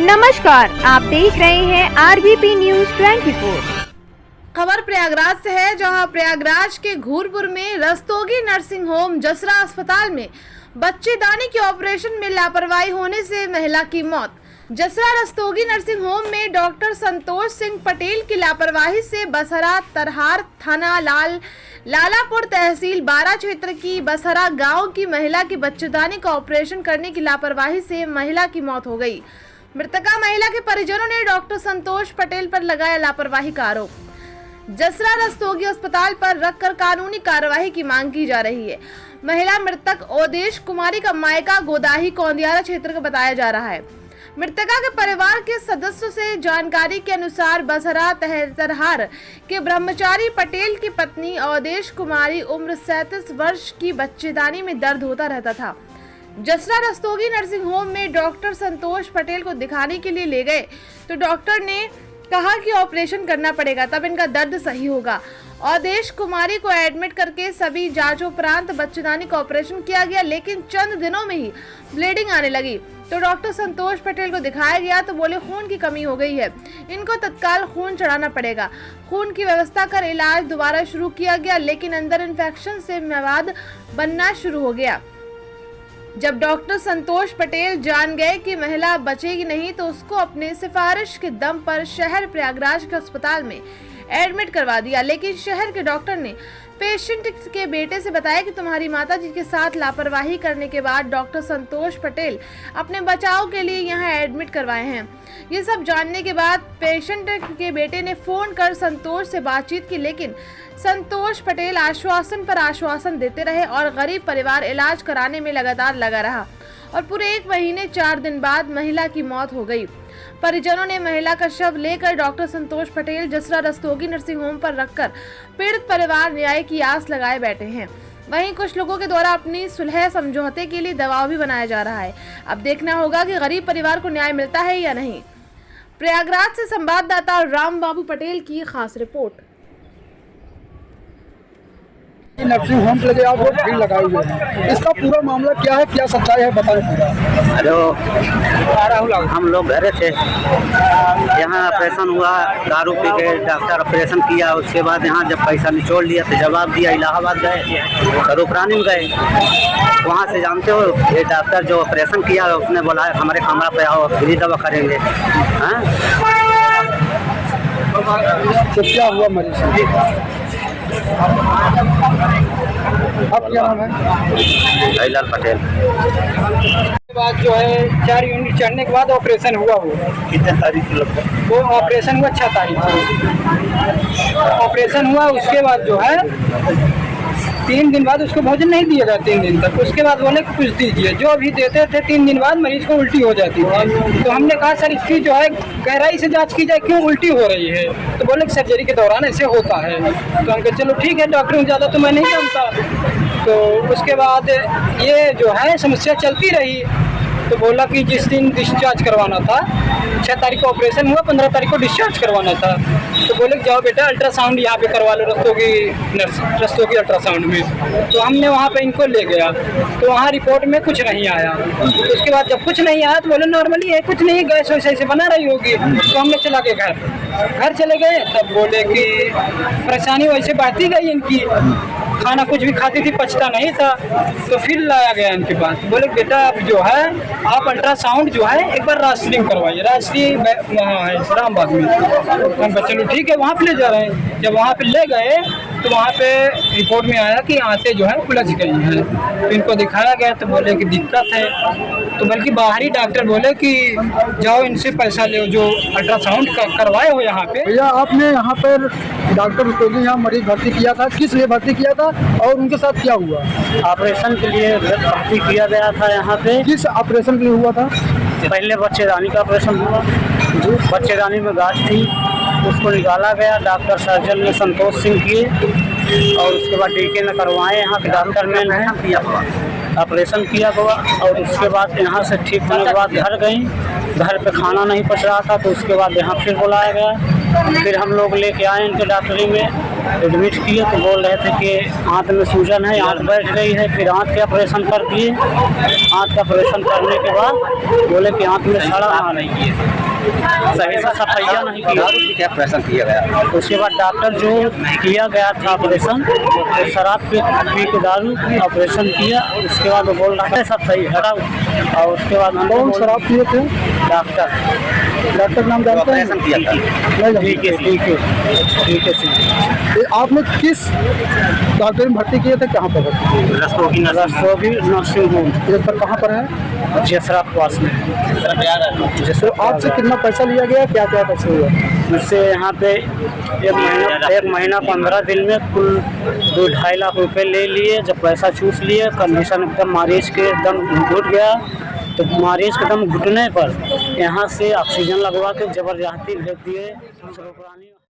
नमस्कार, आप देख रहे हैं आरबीपी न्यूज 24। खबर प्रयागराज से है, जहां प्रयागराज के घूरपुर में रस्तोगी नर्सिंग होम जसरा अस्पताल में बच्चेदानी के ऑपरेशन में लापरवाही होने से महिला की मौत। जसरा रस्तोगी नर्सिंग होम में डॉक्टर संतोष सिंह पटेल की लापरवाही से बसरा तरहार थाना लालापुर तहसील 12 क्षेत्र की बसरा गांव की महिला की बच्चेदानी का ऑपरेशन करने की लापरवाही से महिला की मौत हो गई। मृतका महिला के परिजनों ने डॉक्टर संतोष पटेल पर लगाया लापरवाही का आरोप। जसरा रस्तोगी अस्पताल पर रखकर कानूनी कार्यवाही की मांग की जा रही है। महिला मृतक ओदेश कुमारी का मायका गोदाही कौंदियारा क्षेत्र का बताया जा रहा है। मृतका के परिवार के सदस्यों से जानकारी के अनुसार बसरा तरहार के ब्रह्मचारी पटेल की पत्नी ओदेश कुमारी उम्र 37 वर्ष की बच्चेदानी में दर्द होता रहता था। जसरा रस्तोगी नर्सिंग होम में डॉक्टर संतोष पटेल को दिखाने के लिए ले गए तो डॉक्टर ने कहा कि ऑपरेशन करना पड़ेगा, तब इनका दर्द सही होगा। ओदेश कुमारी को एडमिट करके सभी जांचों उपरांत बच्चेदानी का ऑपरेशन किया गया, लेकिन चंद दिनों में ही ब्लीडिंग आने लगी तो डॉक्टर संतोष पटेल को दिखाया गया तो बोले खून की कमी हो गई है, इनको तत्काल खून चढ़ाना पड़ेगा। खून की व्यवस्था कर इलाज दोबारा शुरू किया गया, लेकिन अंदर इन्फेक्शन से मवाद बनना शुरू हो गया। जब डॉक्टर संतोष पटेल जान गए कि महिला बचेगी नहीं तो उसको अपने सिफारिश के दम पर शहर प्रयागराज के अस्पताल में एडमिट करवा दिया, लेकिन शहर के डॉक्टर ने पेशेंट के बेटे से बताया कि तुम्हारी माता जी के साथ लापरवाही करने के बाद डॉक्टर संतोष पटेल अपने बचाव के लिए यहां एडमिट करवाए हैं। ये सब जानने के बाद पेशेंट के बेटे ने फोन कर संतोष से बातचीत की, लेकिन संतोष पटेल आश्वासन पर आश्वासन देते रहे और गरीब परिवार इलाज कराने में लगातार लगा रहा और पूरे 1 महीने 4 दिन बाद महिला की मौत हो गई। परिजनों ने महिला का शव लेकर डॉक्टर संतोष पटेल जसरा रस्तोगी नर्सिंग होम पर रखकर पीड़ित परिवार न्याय की आस लगाए बैठे हैं। वहीं कुछ लोगों के द्वारा अपनी सुलह समझौते के लिए दबाव भी बनाया जा रहा है। अब देखना होगा कि गरीब परिवार को न्याय मिलता है या नहीं। प्रयागराज से संवाददाता राम बाबू पटेल की खास रिपोर्ट। नर्सिंग होम के लिए आप लोग भीड़ लगाए हुए हैं, इसका पूरा मामला क्या है, क्या सच्चाई है, बताएं पूरा। हेलो, हम लोग घरे थे, यहाँ ऑपरेशन हुआ, दारू पी के डॉक्टर ऑपरेशन किया, उसके बाद यहाँ जब पैसा निचोड़ लिया तो जवाब दिया, इलाहाबाद गए, स्वरूपरानी में गए। वहाँ से जानते हो ये डॉक्टर जो ऑपरेशन किया उसने बोला हमारे कमरा पे आओ, फ्री दवा करेंगे। हाँ, तो क्या हुआ मरीज से? अब क्या नाम है? जयलाल पटेल। बाद जो है 4 यूनिट चढ़ने के बाद ऑपरेशन हुआ वो कितने तारीख को लगता है? वो ऑपरेशन हुआ 6 तारीख को ऑपरेशन हुआ। उसके बाद जो है 3 दिन बाद उसको भोजन नहीं दिया गया 3 दिन तक। उसके बाद बोले कुछ दीजिए, जो अभी देते थे 3 दिन बाद मरीज को उल्टी हो जाती थी। तो हमने कहा सर इसकी जो है गहराई से जांच की जाए, क्यों उल्टी हो रही है। तो बोले सर्जरी के दौरान ऐसे होता है। तो हम कहे चलो ठीक है, डॉक्टर हूँ, ज़्यादा तो मैं नहीं जानता। तो उसके बाद ये जो है समस्या चलती रही। तो बोला कि जिस दिन डिस्चार्ज करवाना था, 6 तारीख को ऑपरेशन हुआ, 15 तारीख को डिस्चार्ज करवाना था। तो बोले जाओ बेटा अल्ट्रासाउंड यहाँ पे करवा लो रस्तोगी अल्ट्रासाउंड में। तो हमने वहाँ पे इनको ले गया, तो वहाँ रिपोर्ट में कुछ नहीं आया। तो उसके बाद जब कुछ नहीं आया तो बोले नॉर्मली है, कुछ नहीं, गैस वैसे ऐसे बना रही होगी। तो हमने चला के घर चले गए। तब बोले कि परेशानी वैसे बढ़ती गई इनकी, खाना कुछ भी खाती थी पचता नहीं था। तो फिर लाया गया इनके पास, बोले बेटा अब जो है आप अल्ट्रासाउंड जो है एक बार राष्ट्रीय करवाइए, राष्ट्रीय वहाँ है रामबाग में। हम चलो ठीक है, वहाँ पे ले जा रहे हैं। जब वहाँ पे ले गए तो वहाँ पे रिपोर्ट में आया कि आंतें जो है उलझ गई हैं। तो इनको दिखाया गया तो बोले कि दिक्कत है। तो बल्कि बाहरी डॉक्टर बोले कि जाओ इनसे पैसा ले, जो अल्ट्रासाउंड करवाए हो यहाँ पे। भैया आपने यहाँ पर डॉक्टर रस्तोगी यहाँ मरीज भर्ती किया था, किस लिए भर्ती किया था और उनके साथ क्या हुआ? ऑपरेशन के लिए भर्ती किया गया था यहाँ पे। किस ऑपरेशन के लिए हुआ था? पहले बच्चेदानी का ऑपरेशन हुआ, बच्चेदानी में गांठ थी, उसको निकाला गया। डॉक्टर सर्जन ने संतोष सिंह किए और उसके बाद डीके ने करवाए, यहाँ के डॉक्टर ने किया ऑपरेशन किया हुआ। और उसके बाद यहाँ से ठीक होने के बाद घर गई, घर पे खाना नहीं पच रहा था तो उसके बाद यहाँ फिर बुलाया गया। फिर हम लोग लेके आए इनके डॉक्टरी में, एडमिट किए तो बोल रहे थे कि आंत में सूजन है, आंत बैठ गई है। फिर आंत के ऑपरेशन कर दिए। आंत का ऑपरेशन करने के बाद बोले कि आंत में सड़ा नहीं किए, सही से सफाइया नहीं किया। ऑपरेशन किया गया। उसके बाद डॉक्टर जो किया गया था ऑपरेशन, तो शराब पी के दारू ऑपरेशन किया। उसके बाद वो बोल रहा है सब सही हटाओ। और उसके बाद कौन शराब पिए थे? डॉक्टर नाम जानते हैं? ऑपरेशन किया था। ठीक है ये आपने किस डॉक्टर में भर्ती किए थे? कहाँ पर भर्ती किए? रस्तोगी नर्सिंग होम ये पर कहाँ पर है? जसरा पास में। तो आपसे कितना पैसा लिया गया, क्या क्या पैसे हुआ? मुझसे यहाँ पे एक महीना 15 दिन में कुल 2-2.5 लाख रुपए ले लिए। जब पैसा चूस लिए, कंडीशन एकदम मरीज के एकदम घुट गया। तो मरीज के दम घुटने पर यहाँ से ऑक्सीजन लगवा के जबरदस्ती भेज दिए।